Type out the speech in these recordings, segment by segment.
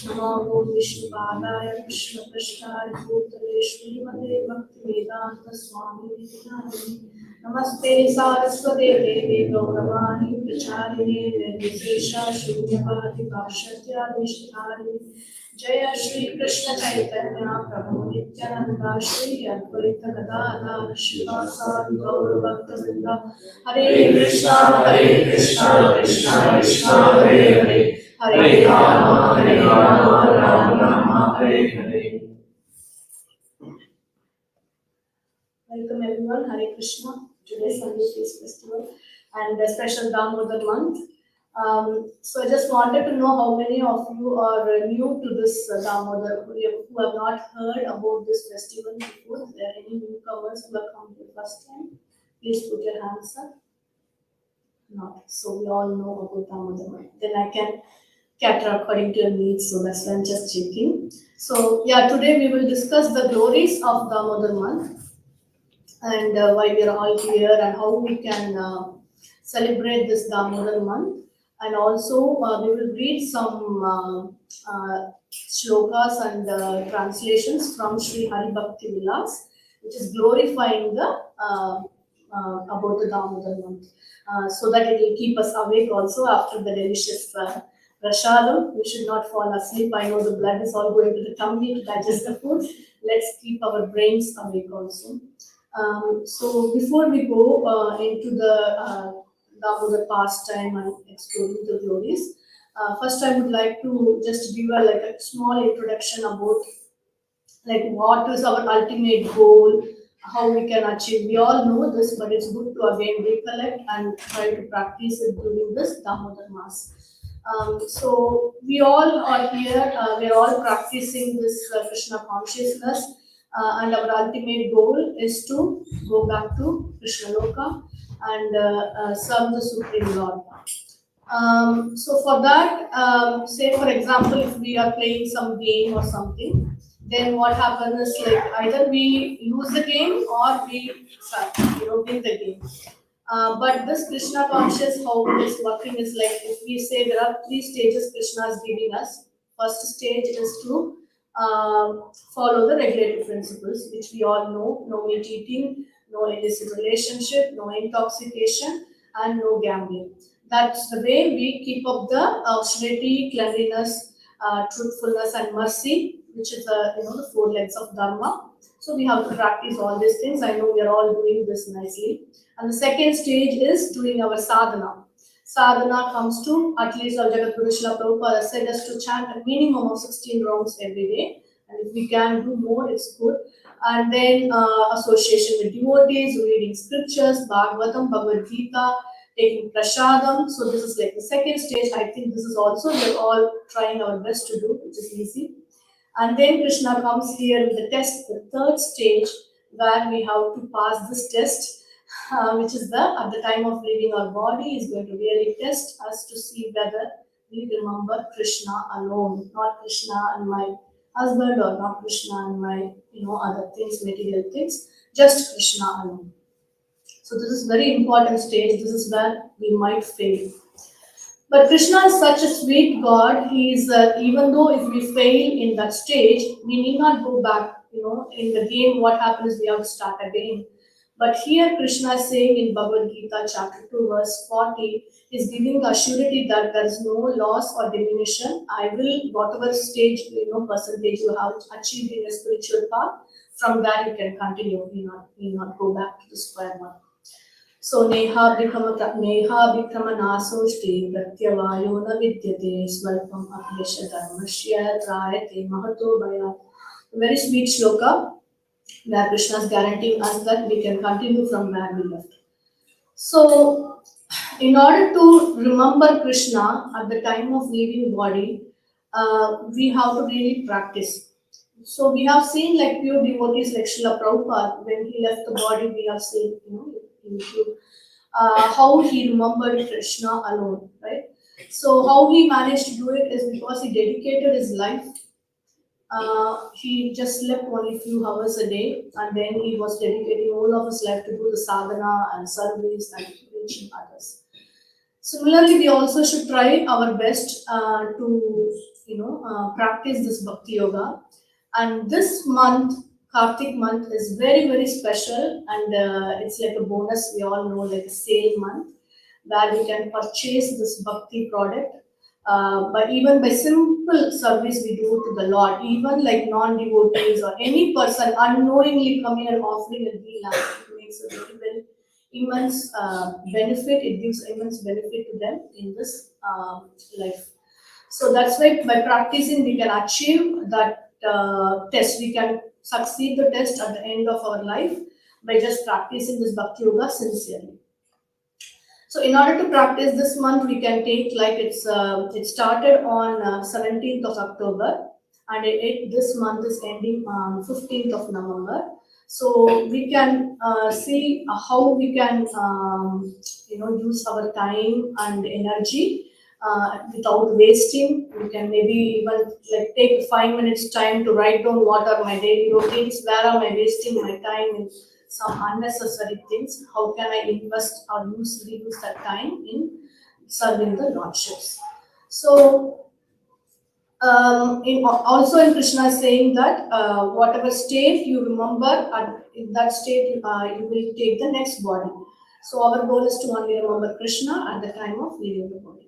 नमो विष्णुपादाय कृष्णपृष्ठाय भूतले श्रीमते भक्तिवेदांत स्वामी नमस्ते सारस्वते देवे गौरवाणी प्रचारिणे निर्विशेषा शून्यवादी भाष्यादिष्टारिणे जय श्री कृष्ण चैतन्य प्रभु नित्यानंदा श्री अद्वैत गदाधर श्रीवासादि गौर भक्तवृंद हरे Krishna Krishna Krishna Hare Hare Hare Ram Ram Ram Hare Hare. Welcome everyone, Hare Krishna. Today's Sunday Feast Festival and a special Damodar month. So I just wanted to know how many of you are new to this Damodar, who have not heard about this festival before. If there are any newcomers who have come for the first time, please put your hands up. Not. So we all know about Damodar month. Then I can cater according to your needs, so that's why I'm just checking. So yeah, today we will discuss the glories of Damodar month and why we are all here and how we can celebrate this Damodar month. And also we will read some shlokas and translations from Sri Hari Bhakti Vilas, which is glorifying the about the Damodar month, so that it will keep us awake also after the delicious prashadam. We should not fall asleep. I know the blood is all going to the tummy to digest the food. Let's keep our brains awake also. So before we go into the Damodar pastime and exploring the glories, first I would like to just give a small introduction about what is our ultimate goal, how we can achieve. We all know this, but it's good to again recollect and try to practice it during this Damodar Mass. So we all are here, we're all practicing this Krishna consciousness, and our ultimate goal is to go back to Krishna Loka and serve the Supreme Lord. So for that, say for example, if we are playing some game or something, then what happens is either we lose the game or we win the game. But this Krishna conscious, how it is working is if we say there are 3 stages Krishna is giving us. First stage is to follow the regulatory principles, which we all know: no meat eating, no illicit relationship, no intoxication, and no gambling. That's the way we keep up the austerity, cleanliness, truthfulness, and mercy, which is the 4 legs of Dharma. So we have to practice all these things. I know we are all doing this nicely. And the second stage is doing our sadhana. Sadhana comes to, at least our Jagadguru Srila Prabhupada said us to chant a minimum of 16 rounds every day. And if we can do more, it's good. And then association with devotees, reading scriptures, Bhagavatam, Bhagavad Gita, taking prasadam. So this is like the second stage. I think this is also we're all trying our best to do, which is easy. And then Krishna comes here with the test, the third stage, where we have to pass this test, which is the at the time of leaving our body is going to really test us to see whether we remember Krishna alone, not Krishna and my husband, or not Krishna and my other things, material things, just Krishna alone. So this is very important stage. This is where we might fail. But Krishna is such a sweet God. He is even though if we fail in that stage, we need not go back. In the game, what happens? We have to start again. But here, Krishna is saying in Bhagavad Gita, chapter 2, verse 40, is giving the surety that there is no loss or diminution. I will, whatever stage, percentage you have achieved in a spiritual path, from there you can continue. You not go back to the square one. So neha nasoshti pratyavayo na vidyate svalpam apyasha dharmashya trayate mahato bhaya. Very sweet shloka where Krishna is guaranteeing us that we can continue from where we left. So, in order to remember Krishna at the time of leaving body, we have to really practice. So we have seen like pure devotees like Srila Prabhupada, when he left the body, we have seen, how he remembered Krishna alone, right? So how he managed to do it is because he dedicated his life. He just slept only a few hours a day, and then he was dedicating all of his life to do the sadhana and service and reaching others. Similarly, we also should try our best to practice this bhakti yoga. And this month, Kartik month, is very very special, and it's like a bonus. We all know, like a sale month where we can purchase this bhakti product. But even by simple service we do to the Lord, even like non-devotees or any person unknowingly coming and offering a ghee lamp, it makes a very, very immense benefit. It gives immense benefit to them in this life. So that's why by practicing we can achieve that test. We can succeed the test at the end of our life by just practicing this bhakti yoga sincerely. So in order to practice this month, we can take like it started on 17th of October, and this month is ending on 15th of November. So we can see how we can use our time and energy without wasting. We can maybe even like take 5 minutes time to write down what are my daily routines, where am I wasting my time in some unnecessary things, how can I invest or reuse that time in serving the Lordships. So also in Krishna is saying that whatever state you remember, in that state you will take the next body. So our goal is to only remember Krishna at the time of leaving the body.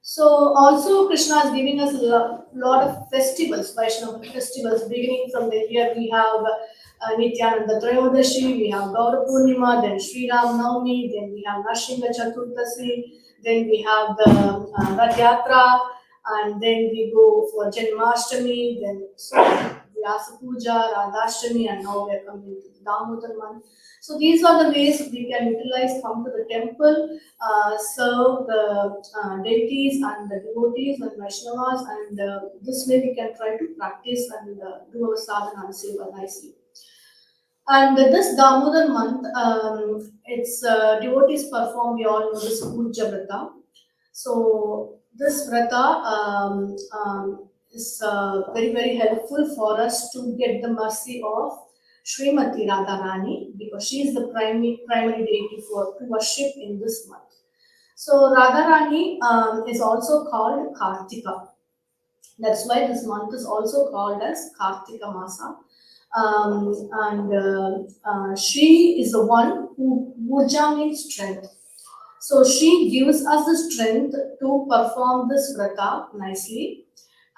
So also Krishna is giving us a lot of festivals, Vaishnava festivals. Beginning from the year we have Nityananda Trayodashi, we have Gaura Purnima, then Sri Ram Navami, then we have Nrsimha Chaturdasi, then we have the Rath Yatra, and then we go for Janmashtami, then Vyasa Puja, Radhashtami, and now we are coming to the Damodar month. So these are the ways we can utilize, come to the temple, serve the deities and the devotees and Vaishnavas, and this way we can try to practice and do our sadhana and seva nicely. And this Damodar month, it's devotees perform, we all know this Puja Vrata. So this Vrata is very very helpful for us to get the mercy of Srimati Radharani, because she is the primary deity to worship in this month. So Radharani is also called Kartika. That's why this month is also called as Kartika Masa. She is the one who Bhuja means strength. So she gives us the strength to perform this vrata nicely.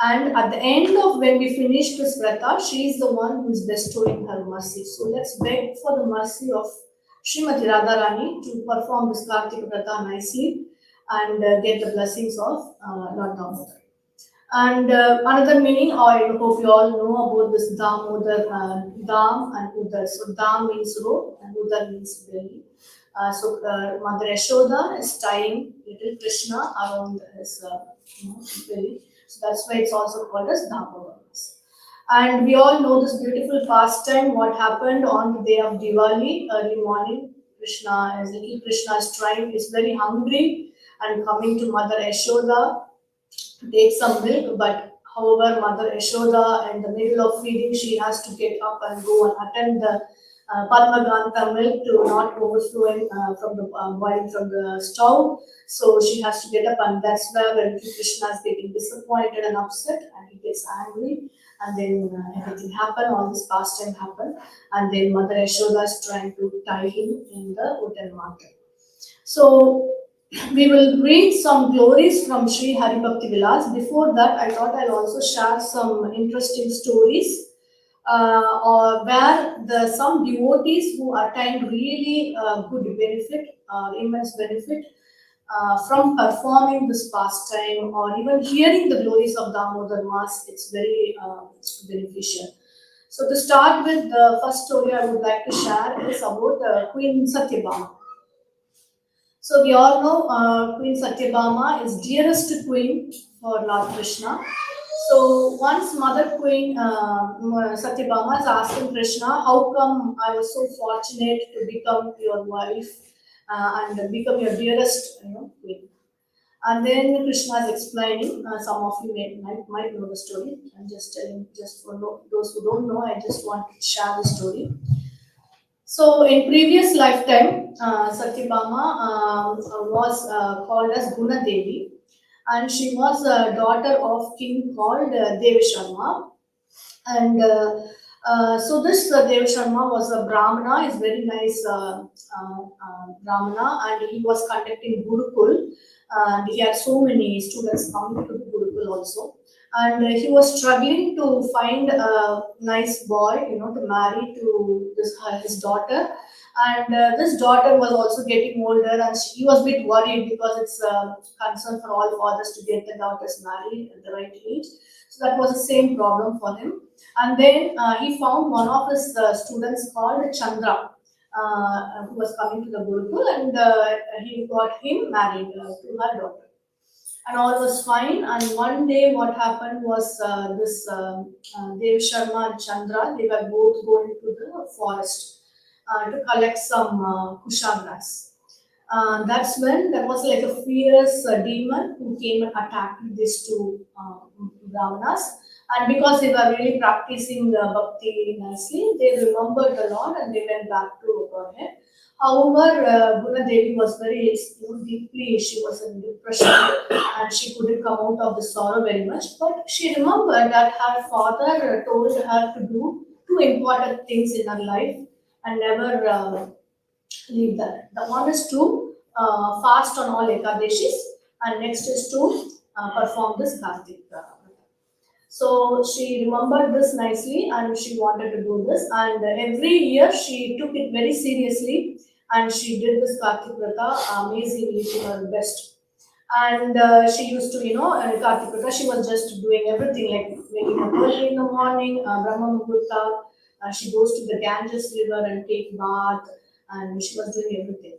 And at the end of when we finish this vrata, she is the one who is bestowing her mercy. So let's beg for the mercy of Srimati Radharani to perform this Kartika vrata nicely and get the blessings of Lord Damodar. And another meaning, I hope you all know about this Damodar, Dam and Udar. So Dam means road and Udar means belly. Mother Yashoda is tying little Krishna around his belly. So that's why it's also called as Damodar. And we all know this beautiful pastime, what happened on the day of Diwali, early morning. Little Krishna is trying, is very hungry and coming to Mother Yashoda to take some milk, but however, Mother Yashoda, in the middle of feeding, she has to get up and go and attend the Padmaganta milk to not overflowing from the boiling from the stove. So she has to get up, and that's where when Krishna is getting disappointed and upset, and he gets angry, and then everything happened. All this pastime happened, and then Mother Yashoda is trying to tie him in the wooden market. So we will read some glories from Sri Hari Bhakti Vilas. Before that, I thought I'll also share some interesting stories or where some devotees who attained really good benefit, immense benefit from performing this pastime or even hearing the glories of Damodar Mas. It's very beneficial. So to start with, the first story I would like to share is about Queen Satyabhama. So we all know Queen Satyabhama is dearest queen for Lord Krishna. So once Mother Queen Satyabhama is asking Krishna, how come I was so fortunate to become your wife and become your dearest queen? And then Krishna is explaining. Some of you might know the story. I'm just telling, just for those who don't know, I just want to share the story. So in previous lifetime, Satyabhama was called as Guna Devi, and she was a daughter of king called Devi Sharma. And so this Dev Sharma was a Brahmana, is very nice Brahmana, and he was conducting Gurukul. And he had so many students coming to the Gurukul also. And he was struggling to find a nice boy, to marry to his daughter. And this daughter was also getting older, and he was a bit worried because it's a concern for all fathers to get the daughters married at the right age. So that was the same problem for him. And then he found one of his students called Chandra, who was coming to the Gurukul, and he got him married to her daughter. And all was fine. And one day, what happened was Dev Sharma and Chandra, they were both going to the forest to collect some kusha grass. That's when there was like a fierce demon who came and attacked these two brahmanas. And because they were really practicing bhakti nicely, they remembered the Lord and they went back to Godhead. However, Guna Devi was very deeply, she was in depression and she couldn't come out of the sorrow very much. But she remembered that her father told her to do two important things in her life and never leave that. The one is to fast on all Ekadeshis, and next is to perform this Kartik. So she remembered this nicely and she wanted to do this. And every year she took it very seriously and she did this Kartik Vrata amazingly to her best. And she used to, Kartik Vrata, she was just doing everything like waking up early in the morning, Brahma Muhurta. She goes to the Ganges River and take bath, and she was doing everything.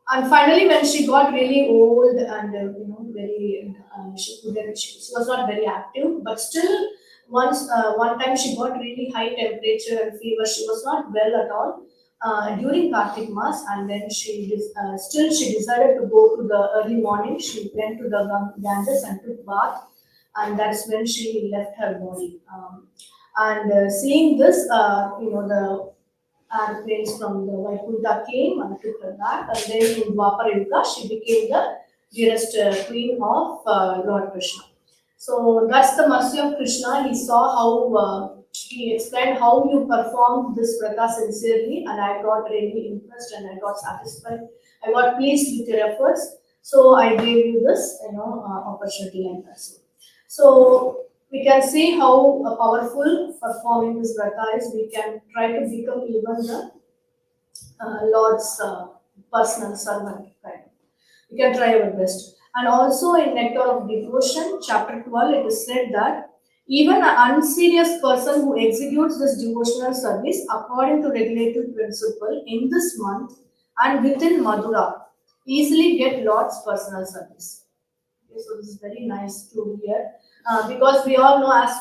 And finally, when she got really old and very, she was not very active, but still, one time she got really high temperature and fever. She was not well at all during Kartik Mas, and then still she decided to go to the early morning. She went to the Ganges and took bath, and that's when she left her body. And seeing this, the airplanes from the Vaikuntha came and took her back, and then in Dwapar Yuga, she became the dearest queen of Lord Krishna. So that's the mercy of Krishna. He saw how he explained how you performed this vrata sincerely, and I got really impressed and I got satisfied. I got pleased with your efforts. So I gave you this, opportunity like that. So we can see how powerful performing this vrata is. We can try to become even the Lord's personal servant. Right? We can try our best. And also in Nectar of Devotion, chapter 12, it is said that even an unserious person who executes this devotional service according to regulative principle in this month and within Madura easily get Lord's personal service. Okay, so this is very nice to hear because we all know as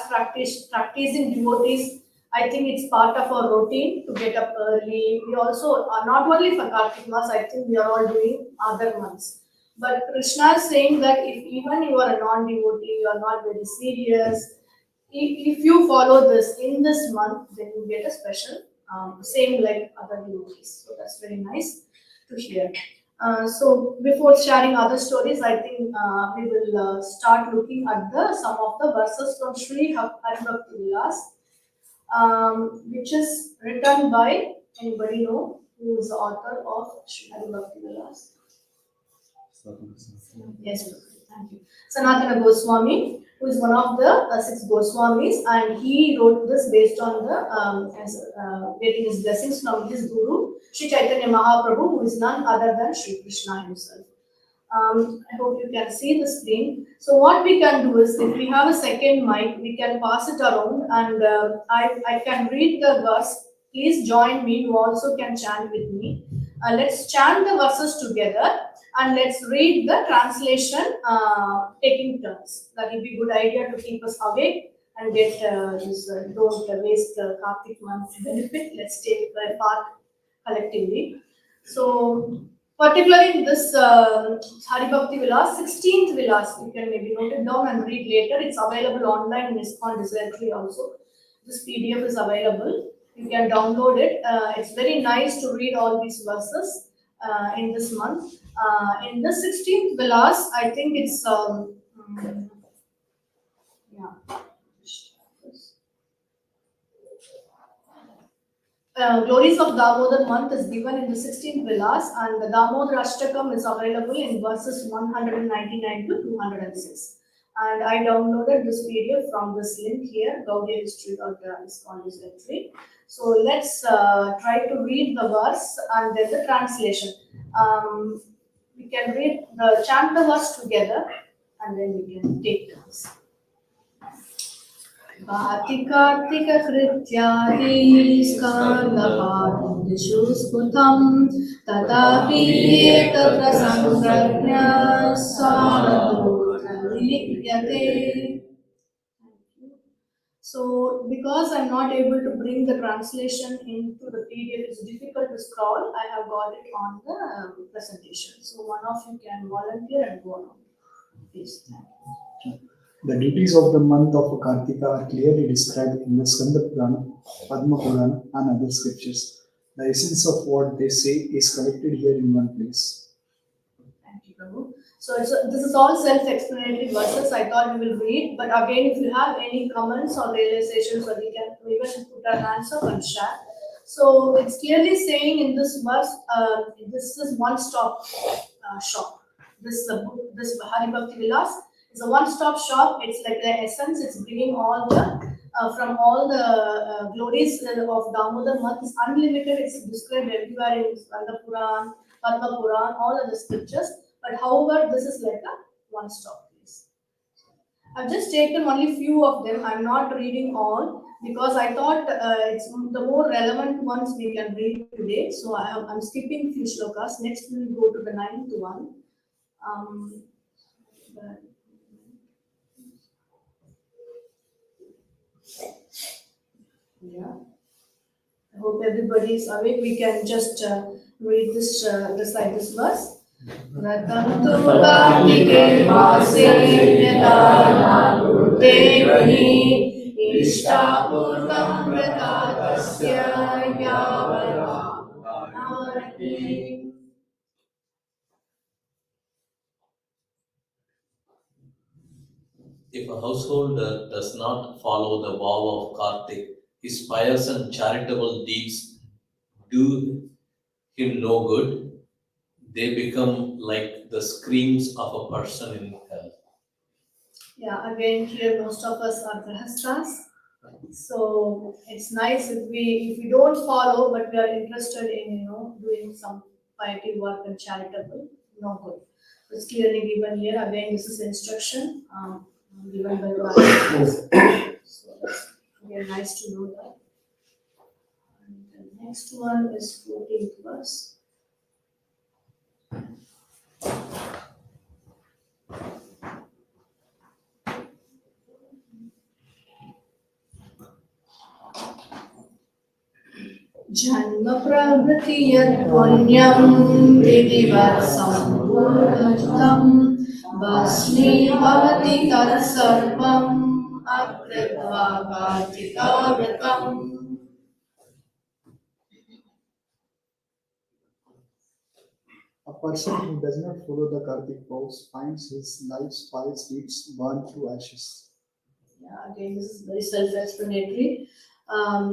practicing devotees, I think it's part of our routine to get up early. We also not only for Kartik Mas, I think we are all doing other months. But Krishna is saying that if even you are a non-devotee, you are not very serious. If you follow this in this month, then you get a special same like other devotees. So that's very nice to hear. So before sharing other stories, I think we will start looking at the some of the verses from Sri Haribhakti Vilas, which is written by anybody know who is the author of Sri Haribhakti Vilas? Yes, thank you. Sanatana Goswami, who is one of the six Goswamis, and he wrote this based on the getting his blessings from his guru, Sri Chaitanya Mahaprabhu, who is none other than Sri Krishna himself. I hope you can see the screen. So what we can do is, if we have a second mic, we can pass it around, and I can read the verse. Please join me. You also can chant with me. Let's chant the verses together, and let's read the translation taking turns. That will be a good idea to keep us awake and get this. Don't waste the Kartik month benefit. Let's take part collectively. So particularly in this Hari Bhakti Vilas, 16th Vilas, you can maybe note it down and read later. It's available online in ISKCON Directory also. This PDF is available. You can download it. It's very nice to read all these verses in this month. In the 16th Vilas, I think it's, yeah. Glories of Damodar month is given in the 16th Vilas, and the Damodar Ashtakam is available in verses 199 to 206. And I downloaded this PDF from this link here, gaudiyahistory.com is called this entry. So let's try to read the verse and then the translation. We can read the chant the verse together, and then we can take turns. कार्तिकार्तिककृत्यादि स्कन्दपादिषु स्फुतं तथापि तत्र संप्रज्ञ सारदूत्र विलिप्यते. So, because I'm not able to bring the translation into the PDF, it's difficult to scroll. I have got it on the presentation. So, one of you can volunteer and go on. Please. The duties of the month of Kartika are clearly described in the Skanda Purana, Padma Purana, and other scriptures. The essence of what they say is collected here in one place. Thank you, Prabhu. So this is all self-explanatory verses. I thought we will read, but again, if you have any comments or realizations, or we can even put our hands up and share. So it's clearly saying in this verse, this is one-stop shop. This Hari Bhakti Vilas is a one-stop shop. It's like the essence. It's bringing all the from all the glories of Damodar month. It's unlimited. It's described everywhere in Skanda Puran, Padma Puran, all of the scriptures. But however, this is like a one-stop place. I've just taken only few of them. I'm not reading all because I thought it's the more relevant ones we can read today. So I'm skipping few shlokas. Next we'll go to the ninth one. Yeah. I hope everybody is awake. We can just read this, recite this verse. Ratantu kartike mase yada devi ishtapurvam vratatasya yavara narati. If a householder does not follow the vow of Kartik, his pious and charitable deeds do him no good. They become like the screams of a person in hell. Yeah, again, here most of us are grahasthas. So it's nice if we don't follow, but we are interested in doing some piety work and charitable, no good. It's clearly given here. Again, this is instruction given by the So that's again nice to know that. And the next one is 14th verse. जन्म प्रवृत्ति यद्वन्यं विधिवत् सम्पूर्णं भस्मीभवति तत्सर्वम् अकृत्वा कार्तिकाव्रतम्. A person who does not follow the Kartik vows finds his life's pious deeds burned to ashes. Yeah, again, this is very self-explanatory.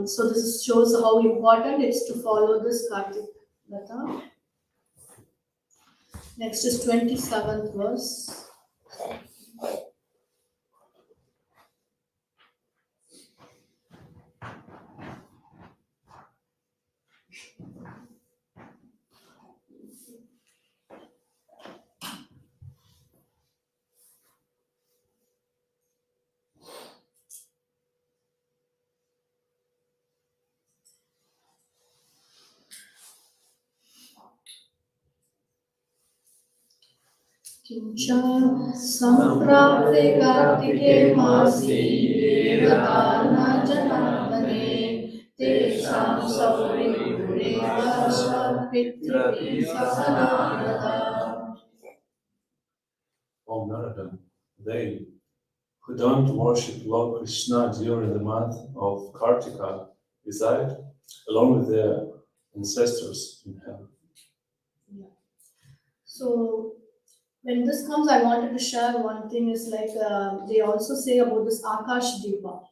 So this shows how important it's to follow this Kartik Vrata. Next is 27th verse. किंच संप्राप्ते कार्तिके मासे देवता न जनार्दने तेषां सौरिपुरेव पितृभिः सह. O Narada, they who don't worship Lord Krishna during the month of Kartika reside along with their ancestors in hell. Yeah. So when this comes, I wanted to share one thing is like they also say about this Akash Deepa.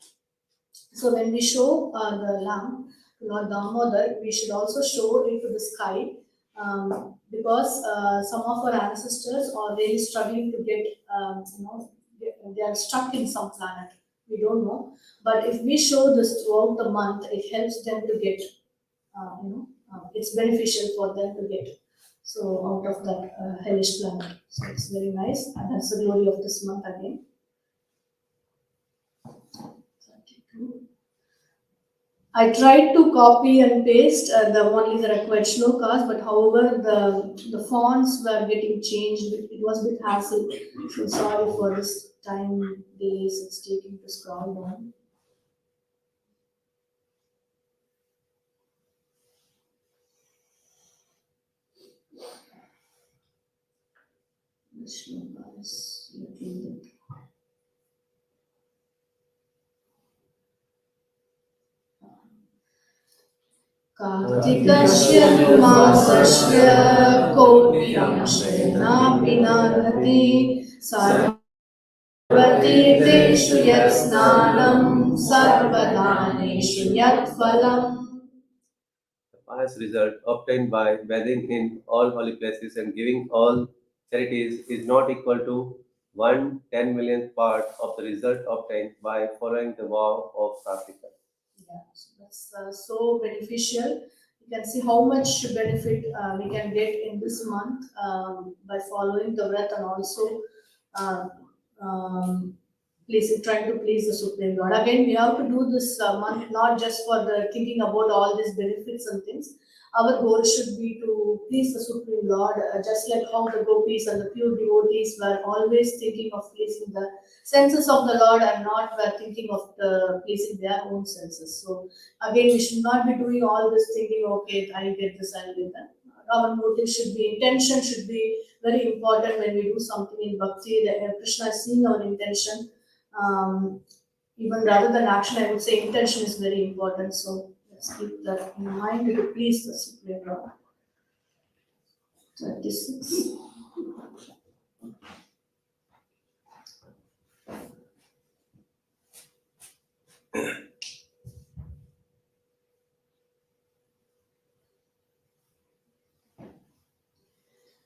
So when we show the lamp, Lord Damodar, we should also show it to the sky because some of our ancestors are really struggling to get, they are stuck in some planet. We don't know. But if we show this throughout the month, it helps them to get, it's beneficial for them to get. So out of that hellish planet. So it's very nice. And that's the glory of this month again. 32. I tried to copy and paste only the required shlokas, but however the fonts were getting changed. It was a bit hassle. So sorry for this time delays it's taking to scroll down. The shloka is looking good. कार्तिकस्य मासस्य कोट्यंशेनापि नागति सर्वतीर्थेषु यत् स्नानं सर्वदानेषु यत् फलम्. The pious result obtained by bathing in all holy places and giving all charities is not equal to 1/10,000,000th part of the result obtained by following the vow of Kartika. Yeah, so that's so beneficial. You can see how much benefit we can get in this month by following the Vrat and also uh, um, trying to please the Supreme Lord. Again, we have to do this month not just for the thinking about all these benefits and things. Our goal should be to please the Supreme Lord, just like how the gopis and the pure devotees were always thinking of pleasing the senses of the Lord and not were thinking of pleasing their own senses. So again, we should not be doing all this thinking, okay, I'll get this, I'll get that. Our motive should be, intention should be very important when we do something in bhakti. Krishna is seeing our intention. Even rather than action, I would say intention is very important. So let's keep that in mind to please the Supreme Lord. 36.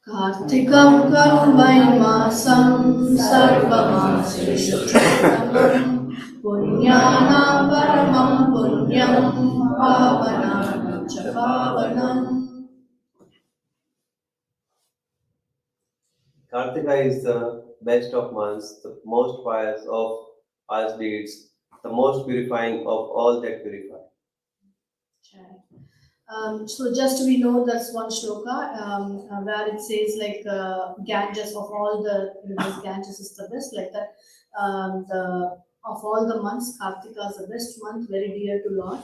Kartikam Karmaimasam Sarvamasesu Chotamam Punyanam Paramam Punyam Pavanam Chapavanam. Kartika is the best of months, the most pious of pious deeds, the most purifying of all that purify. So just we know that's one shloka where it says like Ganges of all the rivers, Ganges is the best. Like that, the of all the months, Kartika is the best month, very dear to Lord.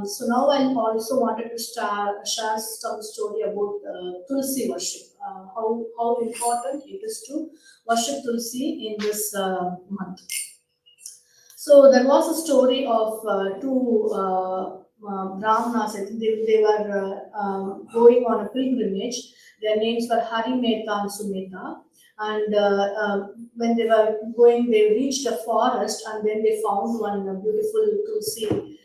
So now I also wanted to share some story about Tulsi worship. How important it is to worship Tulsi in this month. So there was a story of two Brahmanas. I think they were going on a pilgrimage. Their names were Hari Mehta and Sumeta. And when they were going, they reached a forest and then they found one beautiful tulsi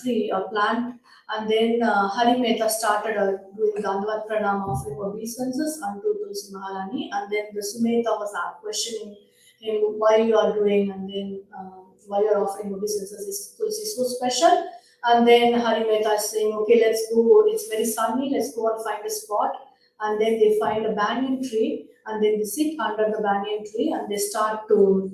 tree or plant. And then Hari Mehta started doing Dandavat Pranam, offering obeisances unto Tulsi Maharani. And then the Sumeta was questioning him why you are doing and then why you are offering obeisances is Tulsi so special. And then Hari Mehta is saying, okay, let's go. It's very sunny. Let's go and find a spot. And then they find a banyan tree, and then they sit under the banyan tree, and they start to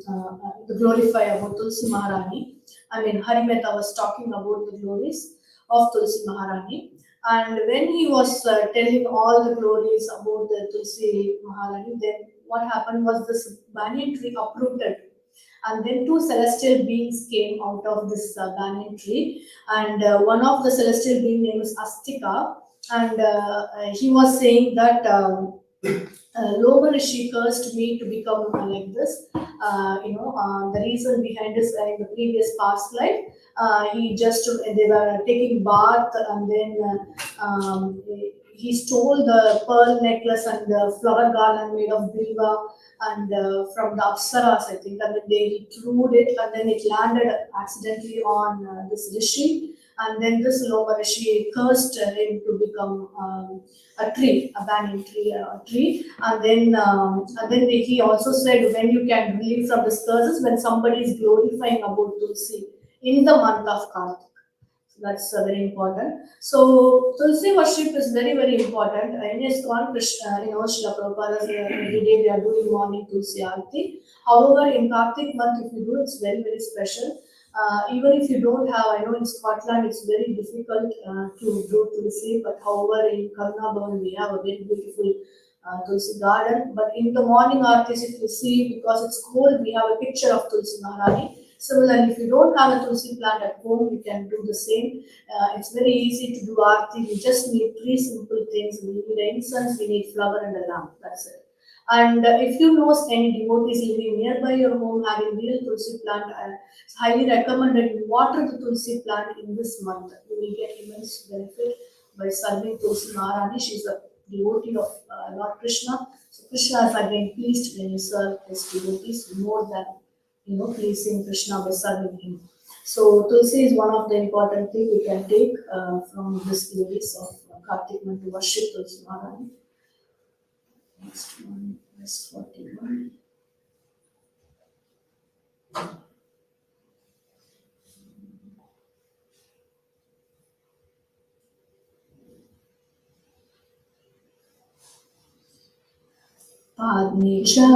glorify about Tulsi Maharani. I mean, Hari Mehta was talking about the glories of Tulsi Maharani. And when he was telling all the glories about the Tulsi Maharani, then what happened was this banyan tree uprooted, and then two celestial beings came out of this banyan tree, and one of the celestial being name is Astika, and he was saying that Loga Rishi cursed me to become like this. The reason behind this in the previous past life, he just they were taking bath, and then he stole the pearl necklace and the flower garland made of bilva and from the Apsaras, I think, and then they threw it, and then it landed accidentally on this rishi, and then this Loga Rishi cursed him to become a tree, a banyan tree, a tree, and then he also said when you can relieve from the curses when somebody is glorifying about Tulsi in the month of Kartik. So that's very important. So Tulsi worship is very very important. In ISKCON, Srila Prabhupada, every day we are doing morning Tulsi Aarti. However, in Kartik month, if you do, it's very very special. Even if you don't have, I know in Scotland it's very difficult to do Tulsi, but however in Karnataka we have a very beautiful Tulsi garden. But in the morning Aartis, if you see, because it's cold, we have a picture of Tulsi Maharani. Similarly, if you don't have a Tulsi plant at home, you can do the same. It's very easy to do Aarti. We just need three simple things. We need incense, we need flower and a lamp. That's it. And if you know any devotees living nearby your home having real Tulsi plant, it's highly recommended you water the Tulsi plant in this month. You will get immense benefit by serving Tulsi Maharani. She's a devotee of Lord Krishna. So Krishna is again pleased when you serve his devotees more than pleasing Krishna by serving him. So Tulsi is one of the important things we can take from this glories of Kartik month to worship Tulsi Maharani. Next one, verse 41. Padnisha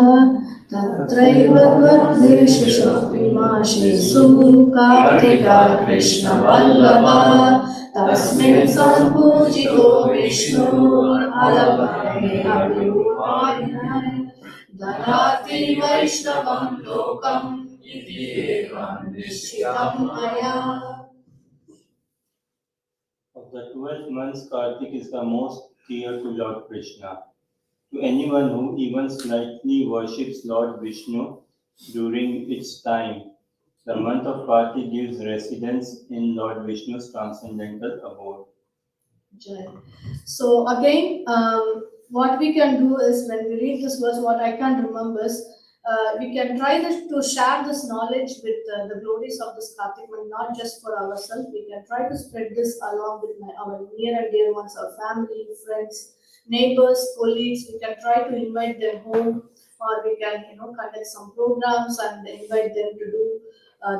tatraiva dvardeshu shapimashesu Kartika Krishna Vallabha tasmin sambhujito Vishnu alabhane abhirupayane Dhanati Vaishnavam Lokam iti evam nishchitam maya. Of the 12 months, Kartik is the most dear to Lord Krishna. To anyone who even slightly worships Lord Vishnu during its time, the month of Kartik gives residence in Lord Vishnu's transcendental abode. Jai. So again, what we can do is when we read this verse, what I can remember is we can try to share this knowledge with the glories of this Kartik month, not just for ourselves. We can try to spread this along with our near and dear ones, our family, friends, neighbors, colleagues. We can try to invite them home, or we can conduct some programs and invite them to do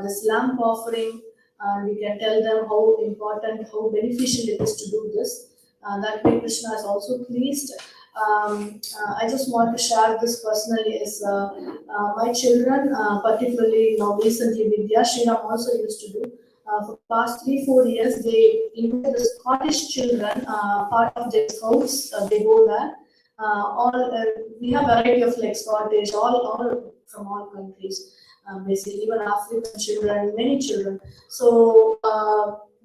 this lamp offering. We can tell them how important, how beneficial it is to do this. That way Krishna is also pleased. I just want to share this personally. Is my children, particularly now recently Vidya, Sriram also used to do. For past 3-4 years, they invite the Scottish children, part of their scouts. They go there. All we have variety of like Scottish, all from all countries. Basically, even African children, many children. So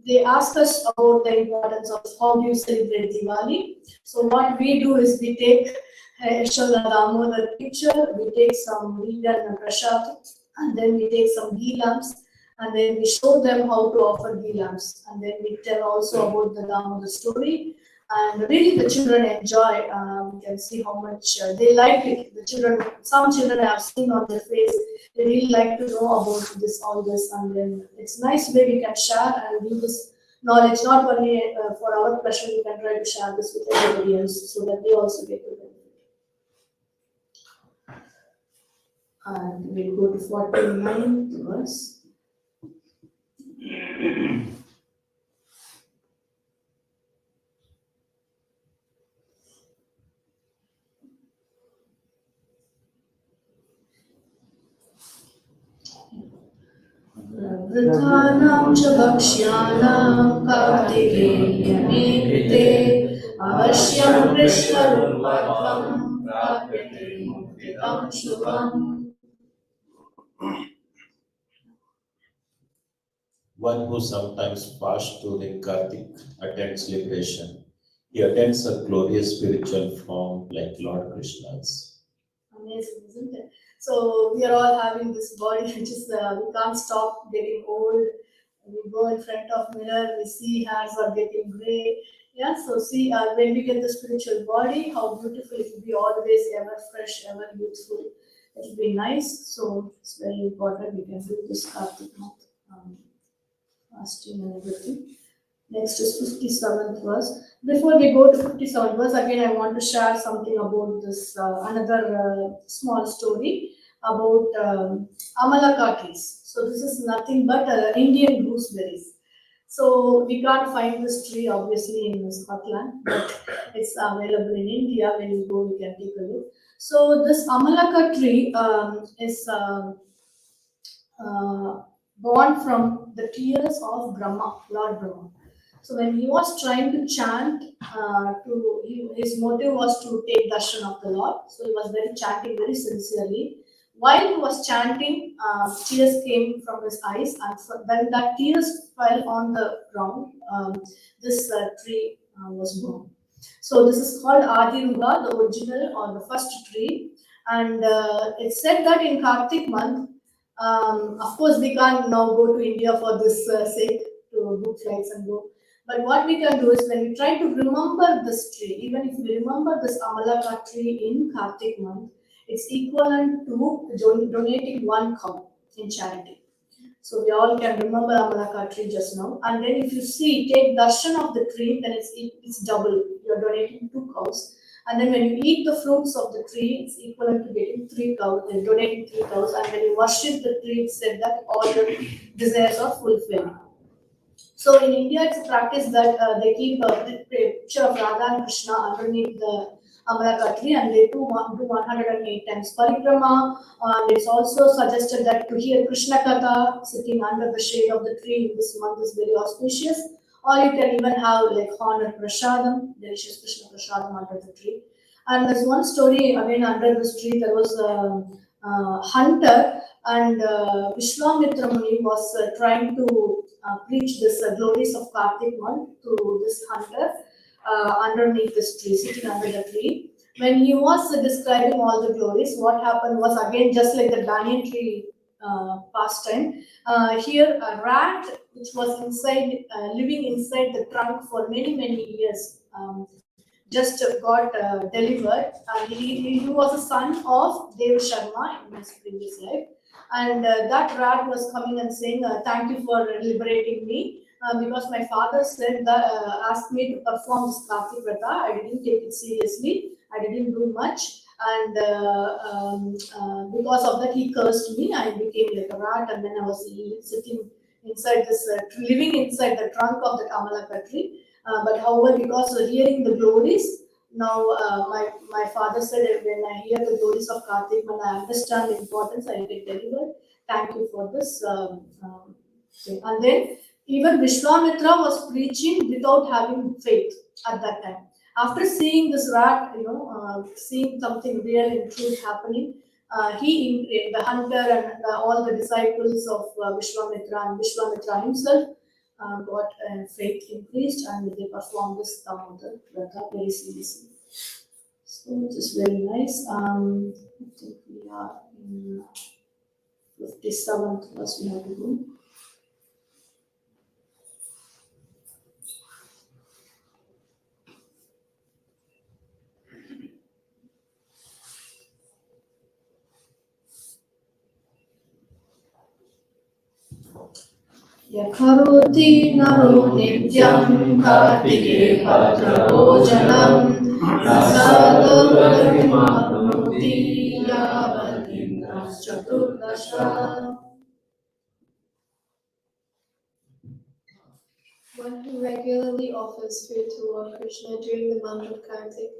they ask us about the importance of how do you celebrate Diwali. So what we do is we take Yashoda Damodar picture, we take some Vegan and Prashad, and then we take some ghee lamps, and then we show them how to offer ghee lamps, and then we tell also about the Damodar story. And really, the children enjoy. You can see how much they like it. The children, some children I have seen on their face, they really like to know about this, all this, and then it's nice way we can share and give this knowledge not only for our pleasure. We can try to share this with everybody else so that they also get to benefit. And we'll go to 49th verse. वृद्धानां च भक्ष्याणां कार्तिकेयमे कृते अवश्यं कृष्णरूपत्वं प्राप्यते मुक्तिदं शुभम्. One who sometimes fasts during Kartik attends liberation. He attends a glorious spiritual form like Lord Krishna's. Amazing, isn't it? So we are all having this body which is we can't stop getting old. We go in front of mirror, we see hairs are getting gray. Yeah, so see when we get the spiritual body, how beautiful it will be, always ever fresh, ever youthful. It will be nice. So it's very important. We can do this Kartik month, fasting and everything. Next is 57th verse. Before we go to 57th verse, again I want to share something about this another small story about Amalaka trees. So this is nothing but Indian gooseberries. So we can't find this tree obviously in Scotland, but it's available in India. When you go, we can take a look. So this Amalaka tree is born from the tears of Brahma, Lord Brahma. So when he was trying to chant, his motive was to take darshan of the Lord. So he was very chanting very sincerely. While he was chanting, tears came from his eyes, and when that tears fell on the ground, this tree was born. So this is called Adiruga, the original or the first tree, and it's said that in Kartik month. Of course, we can't now go to India for this sake to book flights and go. But what we can do is when we try to remember this tree, even if we remember this Amalaka tree in Kartik month, it's equivalent to donating one cow in charity. So we all can remember Amalaka tree just now. And then if you see, take darshan of the tree, then it's double. You're donating 2 cows. And then when you eat the fruits of the tree, it's equivalent to getting 3 cows, then donating 3 cows. And when you worship the tree, it's said that all your desires are fulfilled. So in India, it's a practice that they keep a picture of Radha and Krishna underneath the Amalaka tree, and they do 108 times parikrama. And it's also suggested that to hear Krishna Katha sitting under the shade of the tree in this month is very auspicious. Or you can even have like honor prasadam, delicious Krishna prasadam under the tree. And there's one story again under this tree. There was a hunter, and Vishwamitra Muni was trying to preach this glories of Kartik month to this hunter underneath this tree, sitting under the tree. When he was describing all the glories, what happened was again just like the banyan tree pastime. Here, a rat which was inside, living inside the trunk for many years. Just got delivered. He was a son of Dev Sharma in his previous life. And that rat was coming and saying, thank you for liberating me. Because my father said that asked me to perform this Kartik Vrata. I didn't take it seriously. I didn't do much. And because of that, he cursed me. I became like a rat, and then I was sitting inside this, living inside the trunk of the Amalaka tree. But however, because of hearing the glories, Now, my father said when I hear the glories of Kartik, when I understand the importance, I get delivered. Thank you for this thing. And then even Vishwamitra was preaching without having faith at that time. After seeing this rat, seeing something real and truth happening, the hunter and all the disciples of Vishwamitra and Vishwamitra himself got faith increased and they performed this Damodar Vrata very seriously. So it is very nice. I think we are in 57th verse we have to go. यकरोति नरो नित्यं कार्तिके भद्रभोजनं प्रसादोपरिमाप्नोति यावदिन्द्रश्चतुर्दश. One who regularly offers food to Lord Krishna during the month of Kartik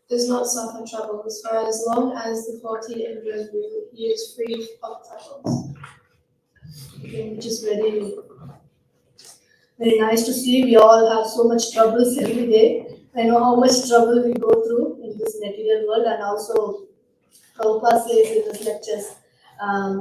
does not suffer troubles, for as long as the 40 Indras rule, he is free of troubles. Again, which is very nice to see. We all have so much troubles every day. I know how much trouble we go through in this material world, and also Prabhupada says in his lectures,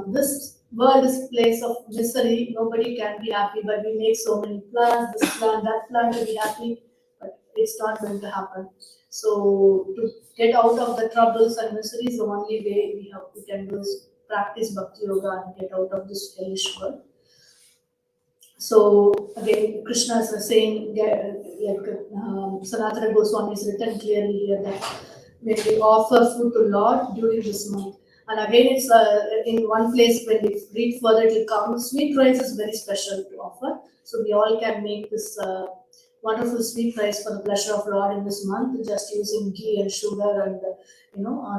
this world is a place of misery. Nobody can be happy, but we make so many plans, this plan, that plan to be happy, but it's not going to happen. So to get out of the troubles and miseries, the only way we can do is practice Bhakti Yoga and get out of this hellish world. So again, Krishna is saying, Sanatana Goswami is written clearly here that when we offer food to Lord during this month, and again it's in one place when we read further it will come. Sweet rice is very special to offer, so we all can make this wonderful sweet rice for the pleasure of Lord in this month, just using ghee and sugar and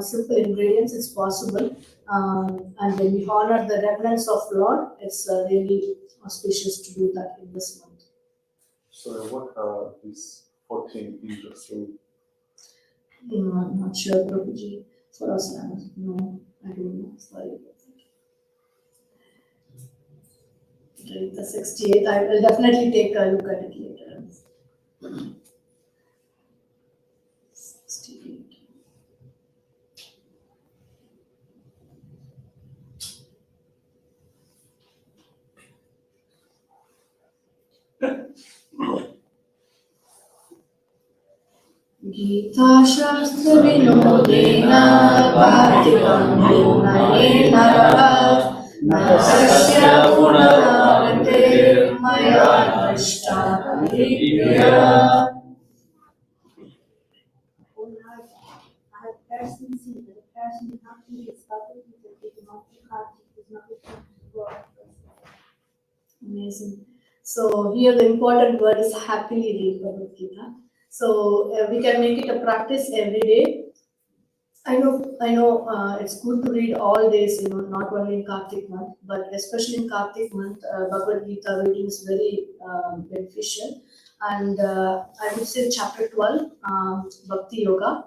simple ingredients. It's possible, and when we honor the reverence of Lord, it's really auspicious to do that in this month. So what are these 14 industries? I'm not sure, Prabhuji. For us, no, I don't know. Sorry. The 68th, I will definitely take a look at it later. 68. Gita Shastra Vinodena Bhaktivam Vinayena Nasasya Punaragate Maya Drashta Paripya. I have personally seen that a person who not read his Bhagavad Gita taking off the Kartik is not returning to the world. Amazing. So here the important word is happily read Bhagavad Gita. So we can make it a practice every day. I know, it's good to read all days, not only in Kartik month, but especially in Kartik month, Bhagavad Gita reading is very beneficial. And I would say chapter 12, Bhakti Yoga,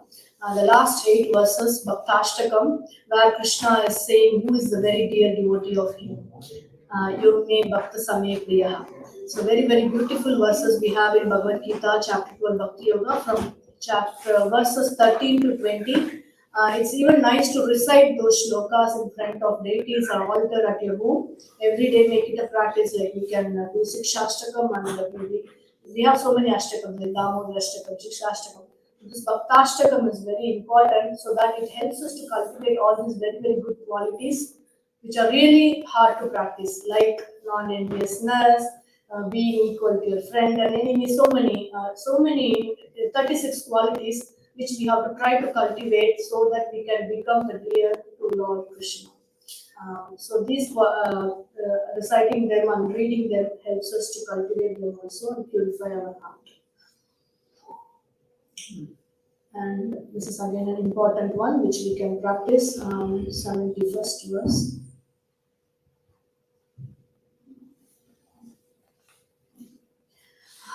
the last 8 verses, Bhaktashtakam, where Krishna is saying who is the very dear devotee of him. Yog me Bhakta Same Priya. So very, very beautiful verses we have in Bhagavad Gita, chapter 12, Bhakti Yoga, from verses 13 to 20. It's even nice to recite those shlokas in front of deities or altar at your home. Every day make it a practice, like we can do Sikshashtakam and we have so many Ashtakams, like Damodar Ashtakam, Sikshashtakam. This Bhaktashtakam is very important so that it helps us to cultivate all these very, very good qualities which are really hard to practice, like non-enviousness, being equal to your friend and enemy, so many 36 qualities which we have to try to cultivate so that we can become the dear to Lord Krishna. So these reciting them and reading them helps us to cultivate them also and purify our heart. And this is again an important one which we can practice. 71st verse.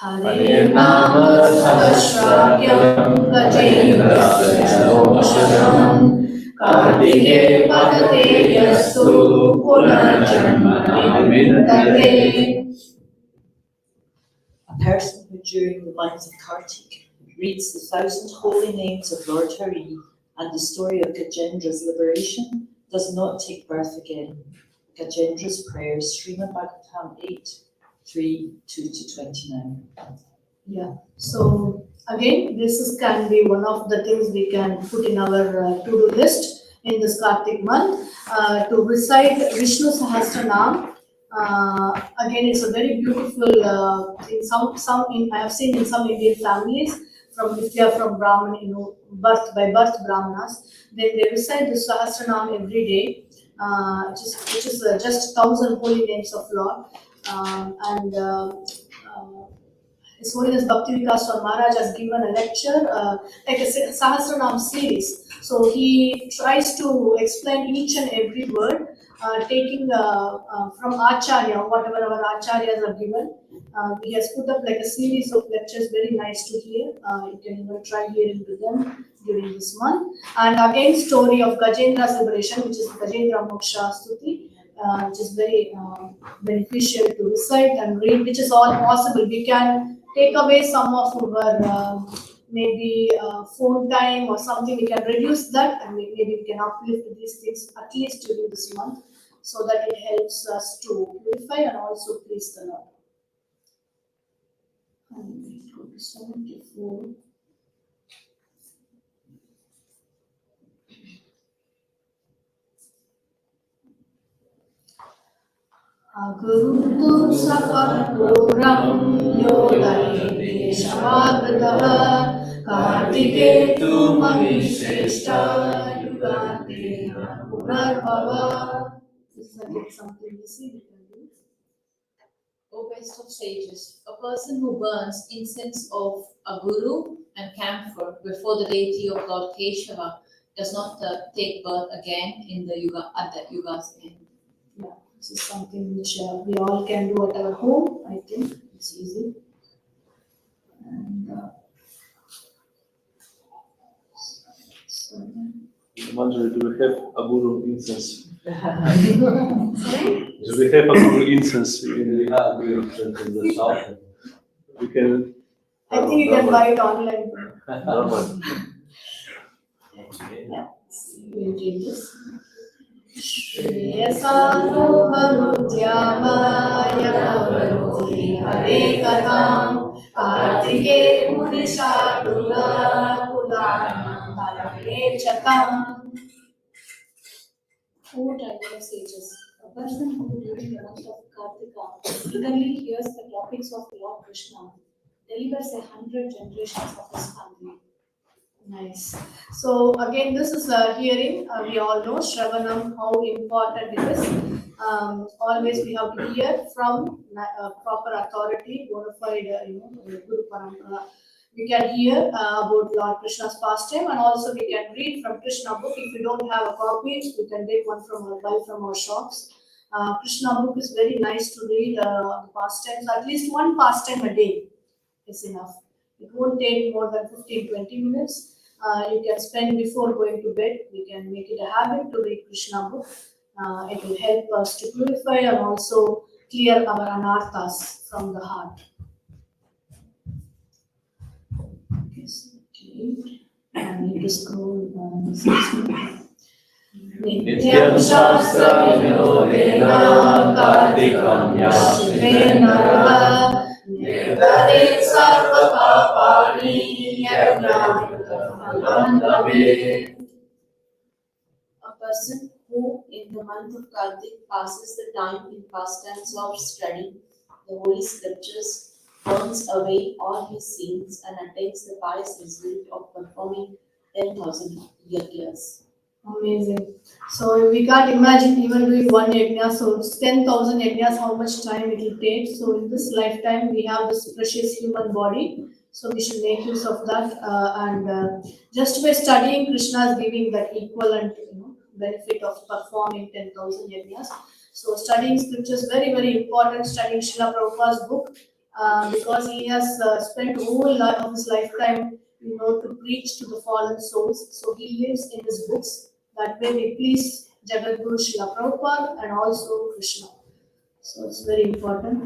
Hare Nama Sahasrakyam Gajendra Kartike Padate Yastu Punarjanmani Vindate. A person who during the month of Kartik reads the 1,000 holy names of Lord Hari and the story of Gajendra's liberation does not take birth again. Gajendra's prayers, Srimad Bhagavatam 8, 3, 2-29. Yeah. So again, can be one of the things we can put in our to-do list in this Kartik month to recite Vishnu Sahasranam. Again, it's a very beautiful thing. I have seen in some Indian families if they are from Brahman, by birth Brahmanas, then they recite the Sahasranam every day, which is just 1,000 holy names of Lord, and. His Holiness Bhakti Vikas Swami Maharaj has given a lecture, like a Sahasranam series. So he tries to explain each and every word, taking from Acharya, whatever our Acharyas have given. He has put up like a series of lectures, very nice to hear. You can even try hearing to them during this month. And again, story of Gajendra's liberation, which is Gajendra Moksha Stuti, which is very beneficial to recite and read, which is all possible. We can take away some of our maybe phone time or something. We can reduce that, and maybe we can uplift these things at least during this month, so that it helps us to purify and also please the Lord. And we go to 74. Aguruntur Sakarpuram Yodayate Shavagataha Kartiketu Mahisheshta Yugate Purarbhava. This is again something we see we can do. O best of sages, a person who burns incense of a guru and camphor before the deity of Lord Keshava does not take birth again in the yuga at the yuga's end. Yeah, this is something which we all can do at our home. I think it's easy. And Manjari, do we have Aguru incense? sorry? Do we have Aguru incense? We have Guru in the shop. We can. I think you can buy it online. Normal. Yeah, we'll do this. Shreyasaroharudyamaya kavaroti hare katham kartike munishaduga kulanam talame chakam. O driver of sages, a person who during the month of Kartika eagerly hears the topics of Lord Krishna delivers 100 generations of his family. Nice. So again, this is a hearing. We all know Shravanam, how important it is. Always we have to hear from proper authority, bona fide, Guru Parampara. We can hear about Lord Krishna's pastime, and also we can read from Krishna book. If you don't have a copy, we can take one buy from our shops. Krishna book is very nice to read. The pastimes, at least one pastime a day is enough. It won't take more than 15-20 minutes. You can spend before going to bed. We can make it a habit to read Krishna book. It will help us to purify and also clear our anarthas from the heart. Okay. I need to scroll. Nityam Shastra Vinodena Kartikam Yashvena Nirvare Sarvapapani A person who in the month of Kartik passes the time in pastimes of study the holy scriptures, burns away all his sins and attains the pious result of performing 10,000 yajnas. Amazing. So we can't imagine even doing one yajna. So 10,000 yajnas, how much time it will take. So in this lifetime, we have this precious human body. So we should make use of that. Just by studying, Krishna is giving that equivalent benefit of performing 10,000 yajnas. So studying scriptures very, very important. Studying Srila Prabhupada's book because he has spent whole lot of his lifetime, to preach to the fallen souls. So he lives in his books. That way we please Jagadguru Srila Prabhupada and also Krishna. So it's very important.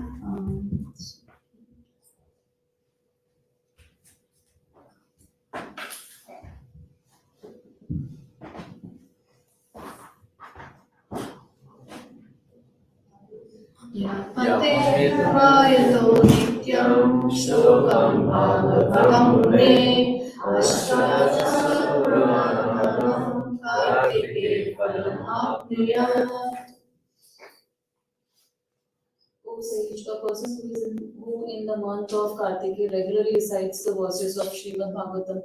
Patevayato nityam shokam bhagavatam mune ashtajapuranam kartike param apnuyat. O sage, a person who in the month of Kartiki regularly recites the verses of Srimad Bhagavatam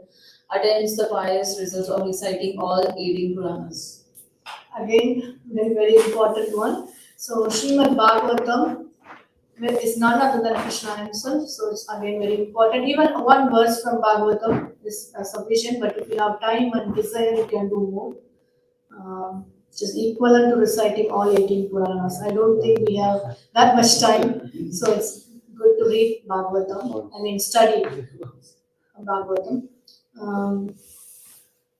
attains the pious results of reciting all 18 Puranas. Again, very important one. So Srimad Bhagavatam is none other than Krishna himself. So it's again very important. Even one verse from Bhagavatam is sufficient. But if you have time and desire, you can do more. Which is equivalent to reciting all 18 Puranas. I don't think we have that much time. So it's good to read Bhagavatam. Study Bhagavatam.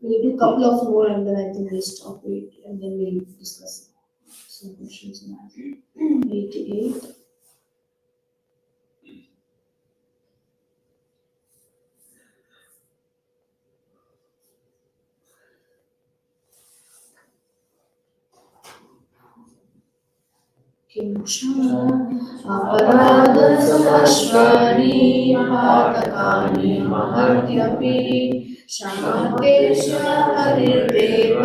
We'll do a couple of more and then I think we'll stop it and then we'll discuss some questions on that. 88. अपराधसहस्राणि पातकानि महत्यपि शान्तेश Haridev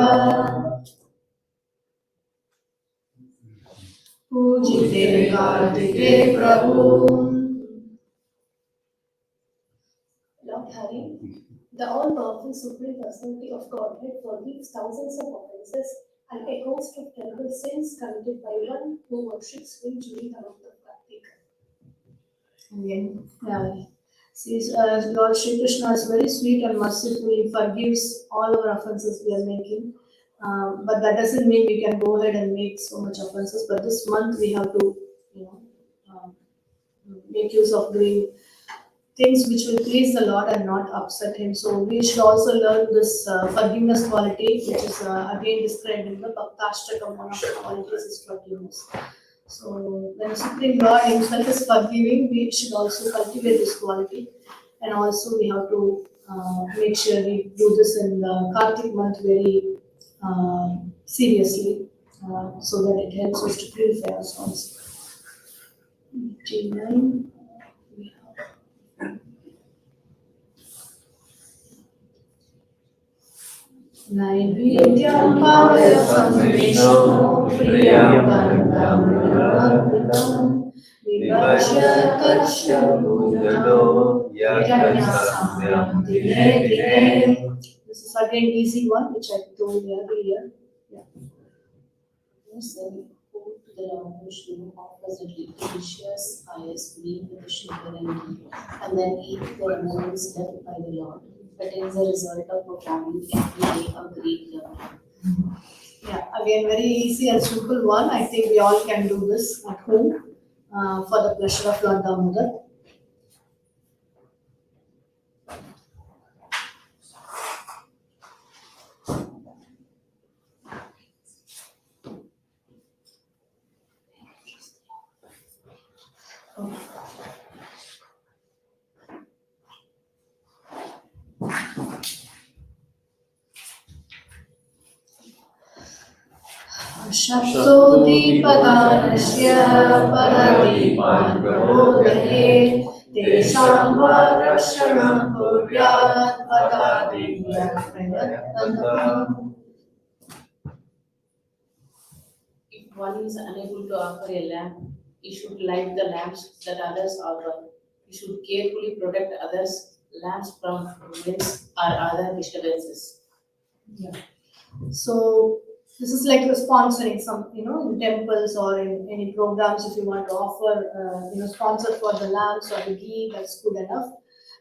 पूजिते Kartike Prabhu. Lord Hari, the all-powerful Supreme Personality of Godhead forgives thousands of offenses and a host of terrible sins committed by one who worships him during the month of Kartika. Again, Lord Shri Krishna is very sweet and merciful. He forgives all our offenses we are making. But that doesn't mean we can go ahead and make so much offenses. But this month we have to, make use of doing things which will please the Lord and not upset Him. So we should also learn this forgiveness quality, which is again described in the Bhaktashtaka. One of the qualities is forgiveness. So when Supreme Lord Himself is forgiving, we should also cultivate this quality. And also we have to make sure we do this in the Kartik month very seriously, so that it helps us to purify ourselves. 89. Naivedyam pavayasam vishnu priyakandam nirvarpitam vibhajya tachya bhujano yajnasamyam dine dine. This is again easy one which I told earlier. Yeah. Send food to the Lord Vishnu, offers a delicious pious meal with the sugar and ghee, and then eat the remnants left by the Lord. That is the result of performing every day a great love. Yeah, again, very easy and simple one. I think we all can do this at home for the pleasure of Lord Damodar. शब्दोदीपदानस्य परदीपान् प्रबोधयेत् तेषां वा रक्षणं कुर्यात् पदादिव्यं प्रयत्नतः. If one is unable to offer a lamp, he should light the lamps that others offer. He should carefully protect others' lamps from winds or other disturbances. Yeah. So this is like sponsoring some, in temples or in any programs. If you want to offer, sponsor for the lamps or the ghee, that's good enough.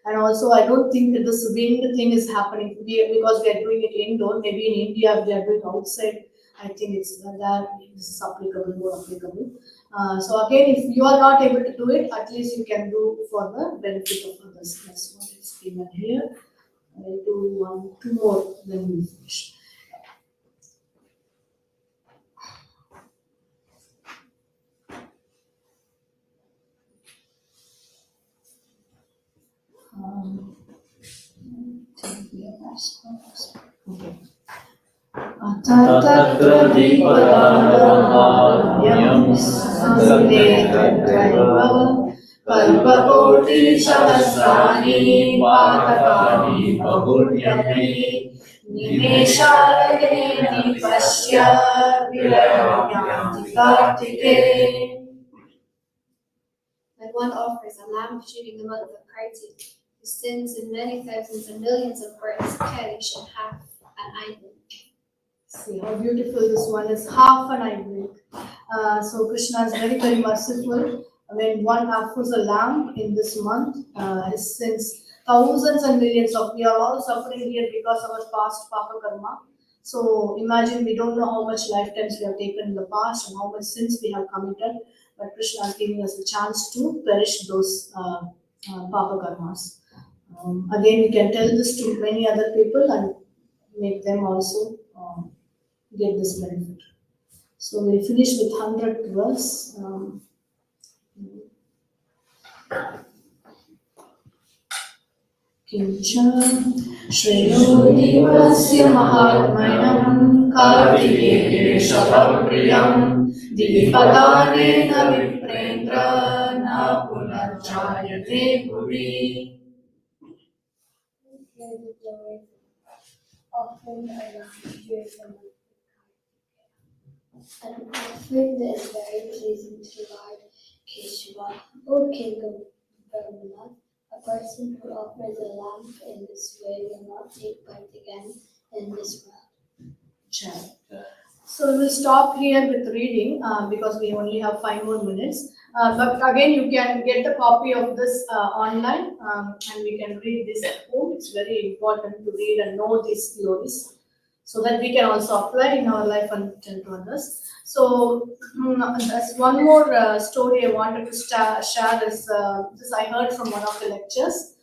And also, I don't think that this wind thing is happening because we are doing it indoor. Maybe in India, we are doing outside. I think it's that this is applicable, more applicable. So again, if you are not able to do it, at least you can do for the benefit of others. That's what is given here. I will do two more, then we finish. Okay. तत्र दीपदानमालम्यं संस्थे तत्रैव कल्पकोटिसहस्राणि पातकानि बहुर्यमे निमेषार्धे दीपस्य विलयन्ति कार्तिके. When one offers a lamp during the month of Kartik, his sins in many thousands and millions of births perish in half an eyelid. See how beautiful this one is, half an eyelid. So Krishna is very, very merciful. When one offers a lamb in this month, his sins, thousands and millions of, we are all suffering here because of our past papa karma. So imagine, we don't know how much lifetimes we have taken in the past and how much sins we have committed, but Krishna is giving us a chance to perish those papa karmas. Again, we can tell this to many other people and make them also get this benefit. So we finish with 100 verse. Kincha Shreyodivasya Mahatmanam Kartikeya Priyam Dipadanena Viprendra Na Punarjayate Puri. Hear the glory offering a lamp during the month of Kartik. An offering that is very pleasing to Lord Keshava, O King of Brahma. A person who offers a lamp in this way will not take birth again in this world. So we'll stop here with reading because we only have 5 more minutes. But again, you can get a copy of this online and we can read this at home. It's very important to read and know these glories so that we can also apply in our life and tell to others. So there's one more story I wanted to share. This I heard from one of the lectures.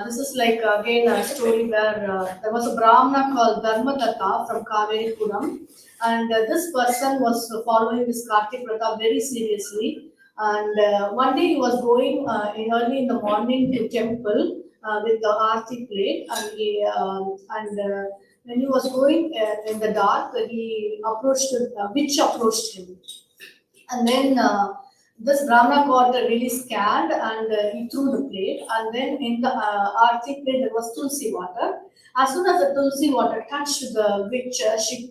This is like again a story where there was a Brahmana called Dharmadatta from Kaveri Puram, and this person was following this Kartik Vrata very seriously. And one day he was going early in the morning to temple with the Aarti plate, and when he was going in the dark, he approached a witch approached him, and then this Brahmana got really scared and he threw the plate. And then in the Aarti plate there was tulsi water. As soon as the tulsi water touched the witch, she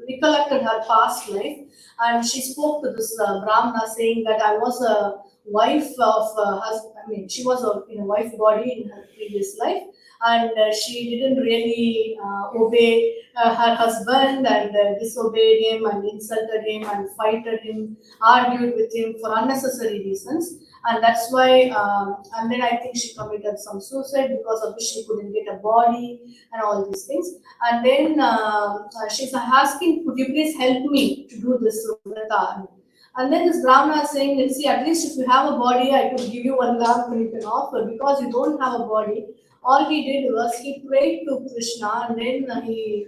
recollected her past life and she spoke to this Brahmana saying that I was a wife of husband. I mean, she was in a wife body in her previous life, and she didn't really obey her husband and disobeyed him and insulted him and fighted him, argued with him for unnecessary reasons. And that's why, and then I think she committed some suicide because of which she couldn't get a body and all these things. And then she's asking, could you please help me to do this vrata? And then this Brahmana is saying, let's see, at least if you have a body, I could give you one lamp and you can offer. Because you don't have a body, all he did was he prayed to Krishna and then he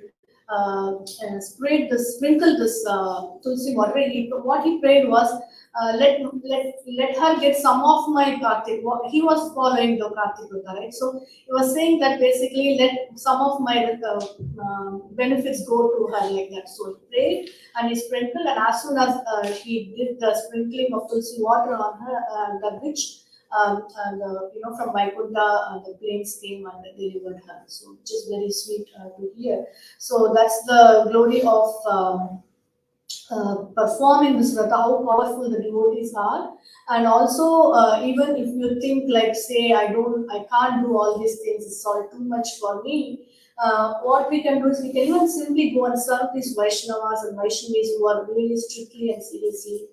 sprinkled this tulsi water. What he prayed was, let her get some of my Kartik. He was following the Kartik Vrata, right? So he was saying that basically let some of my benefits go to her like that. So he prayed and he sprinkled, and as soon as he did the sprinkling of tulsi water on her, the witch, from Vaikuntha, the plains came and delivered her. So which is very sweet to hear. So that's the glory of performing this vrata, how powerful the devotees are. And also, even if you think like, say, I can't do all these things, it's all too much for me. What we can do is we can even simply go and serve these Vaishnavas and Vaishnavis who are really strictly and seriously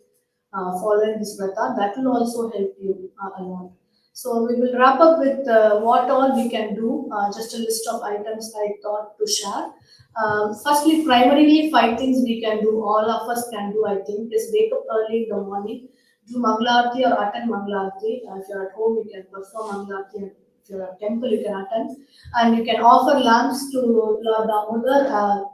following this vrata. That will also help you a lot. So we will wrap up with what all we can do, just a list of items I thought to share. Firstly, primarily 5 things we can do, all of us can do, I think, is wake up early in the morning, do Mangalarti or attend Mangalarti. If you're at home, you can perform Mangalarti, and if you're at temple, you can attend. And you can offer lamps to Lord Damodar,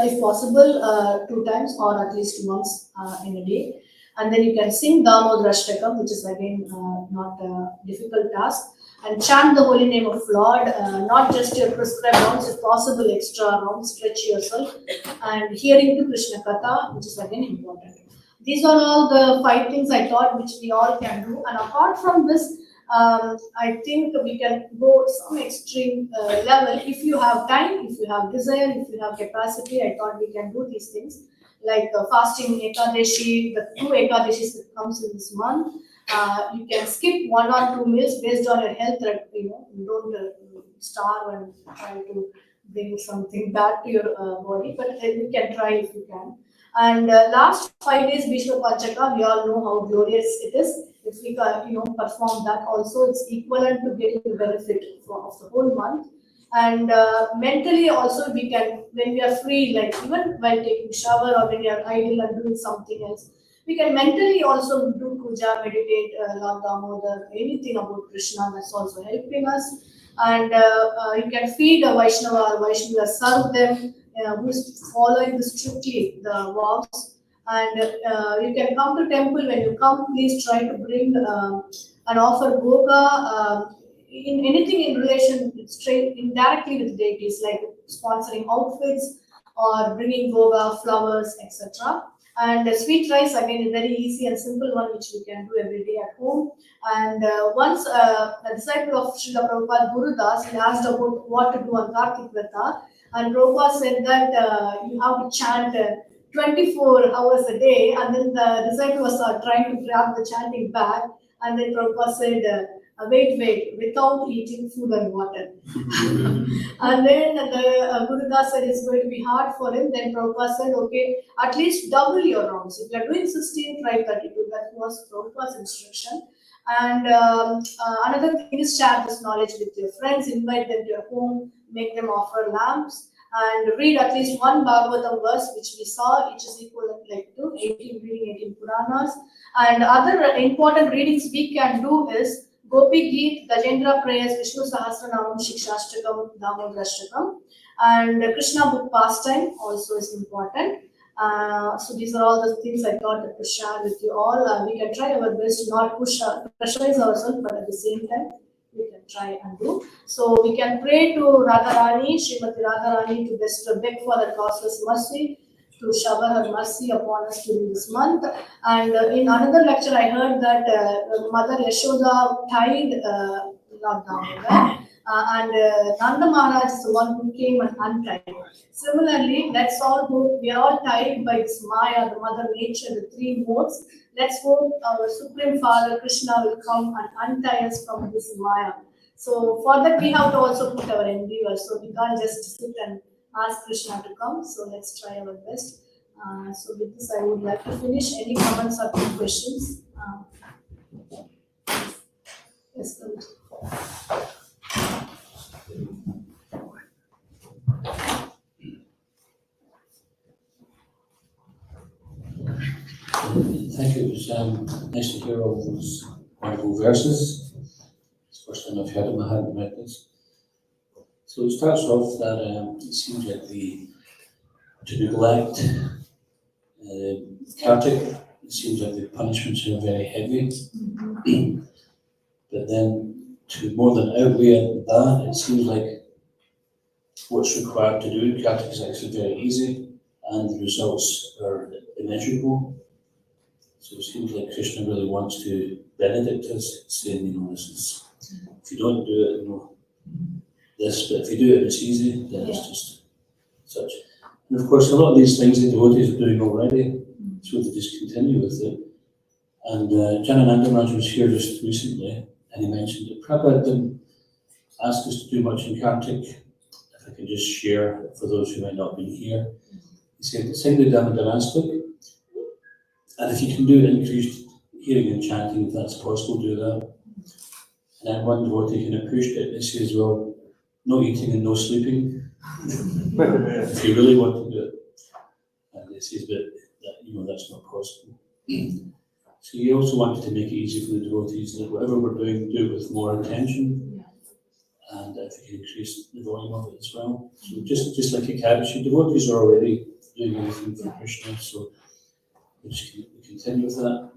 if possible, 2 times or at least once in a day. And then you can sing Damodar Ashtakam, which is again not a difficult task, and chant the holy name of Lord, not just your prescribed rounds, if possible, extra rounds, stretch yourself, and hearing to Krishna Katha, which is again important. These are all the 5 things I thought which we all can do. And apart from this, I think we can go some extreme level. If you have time, if you have desire, if you have capacity, I thought we can do these things like fasting Ekadashi, the 2 Ekadashis that comes in this month. You can skip 1 or 2 meals based on your health. You don't starve and try to bring something bad to your body, but you can try if you can. And last 5 days Vishnu Panchaka, we all know how glorious it is. If we perform that also, it's equivalent to getting the benefit of the whole month. And mentally also, we can, when we are free, like even while taking shower or when we are idle and doing something else, we can mentally also do puja, meditate, Lord Damodar, anything about Krishna, that's also helping us. And you can feed a Vaishnava or Vaishnava, serve them, who's following this strictly, the vows. And you can come to temple. When you come, please try to bring and offer boga, in anything in relation straight indirectly with deities, like sponsoring outfits or bringing boga, flowers, etc. And sweet rice, again, is very easy and simple one which we can do every day at home. And once a disciple of Srila Prabhupada, Guru Das, he asked about what to do on Kartik Vrata, and Prabhupada said that you have to chant 24 hours a day, and then the disciple was trying to grab the chanting back, and then Prabhupada said, wait, without eating food and water. And then the Gurudas said it's going to be hard for him. Then Prabhupada said, okay, at least double your rounds. If you are doing 16, try 32. That was Prabhupada's instruction. And another thing is share this knowledge with your friends, invite them to your home, make them offer lamps, and read at least 1 Bhagavatam verse, which we saw, which is equivalent like to 18 reading 18 Puranas. And other important readings we can do is Gopi Geet, Gajendra prayers, Vishnu Sahasranamam, Shikshashtakam, Damodarashtakam, and Krishna book pastime also is important. So these are all the things I thought to share with you all. We can try our best to not pressurize ourselves, but at the same time, we can try and do. So we can pray to Radharani, Srimati Radharani, to best beg for the causeless mercy, to shower her mercy upon us during this month. And in another lecture, I heard that Mother Yashoda tied Lord Damodar, and Nanda Maharaj is the one who came and untied. Similarly, let's all hope we are all tied by this Maya, the Mother Nature, the 3 modes. Let's hope our Supreme Father Krishna will come and untie us from this Maya. So for that, we have to also put our endeavor. So we can't just sit and ask Krishna to come. So let's try our best. So with this, I would like to finish. Any comments or questions? Yes, Kartik. Thank you. It was nice to hear all those wonderful verses. It's the first time I've heard them. I hadn't read this. So it starts off that it seems like to neglect Kartik, it seems like the punishments are very heavy. But then to more than outweigh that, it seems like what's required to do Kartik is actually very easy, and the results are immeasurable. So it seems like Krishna really wants to benedict us, saying, this is, if you don't do it, this, but if you do it, it's easy, then it's just such. And of course, a lot of these things the devotees are doing already, so they just continue with it. And Janananda Maharaj was here just recently, and he mentioned that Prabhupada didn't ask us to do much in Kartik. If I could just share for those who might not be here. He said, sing the Damodarastak, and if you can do increased hearing and chanting, if that's possible, do that. And then one devotee can appreciate this as well, no eating and no sleeping, if you really want to do it. And this is that, that's not possible. So he also wanted to make it easy for the devotees that whatever we're doing, do it with more attention. And if we can increase the volume of it as well. So just like Ekadashi, devotees are already doing everything for Krishna, so we continue with that.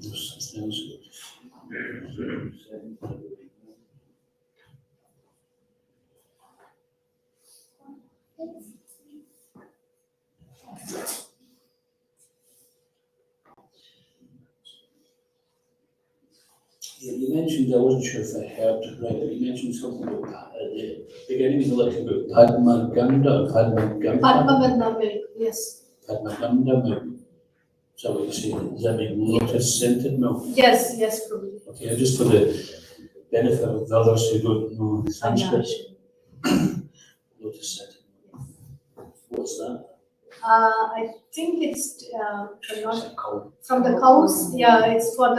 There's something else. Yeah, you mentioned, I wasn't sure if I heard right, but you mentioned something about at the beginning of the lecture about Padma Ganda or Padma Ganda. Padma Ganda milk, yes. Padma Ganda milk. Is that what you're saying? Does that mean lotus scented milk? Yes, yes, probably. Okay, just for the benefit of the others who don't know Sanskrit. Lotus scented milk. What's that? I think it's from the cows. Yeah, it's for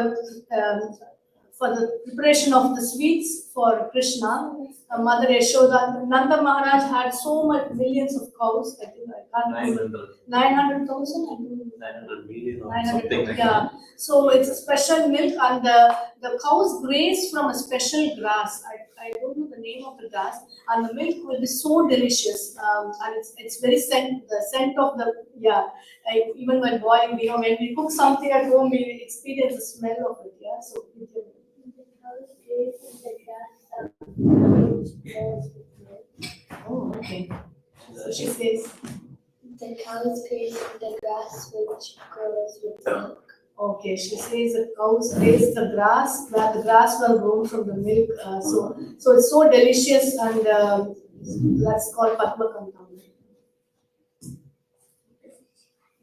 the preparation of the sweets for Krishna. Mother Yashoda, Nanda Maharaj had so much millions of cows. I think I can't remember. 900,000. 900 million or 900, something like yeah. that. So it's a special milk, and the cows graze from a special grass. I don't know the name of the grass, and the milk will be so delicious. And it's very scent. The scent of the even when boiling, when we cook something at home, we experience the smell of it. Yeah, so. Oh, okay. So she says. The cows graze in the grass which grows with milk. Okay, she says the cows graze the grass where the grass will grow from the milk. So it's so delicious, and that's called Padma Ganda.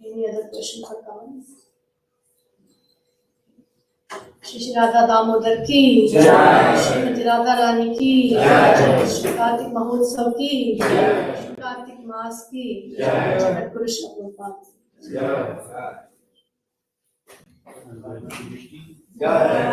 Any other questions or comments? Shri Radha Damodar ki Jai, Shrimati Radha Rani ki Jai, Shri Kartik Mahotsav ki Jai, Shri Kartik Maas ki Jai, Jagat Guru Shri Prabhupada. Jai. Jai.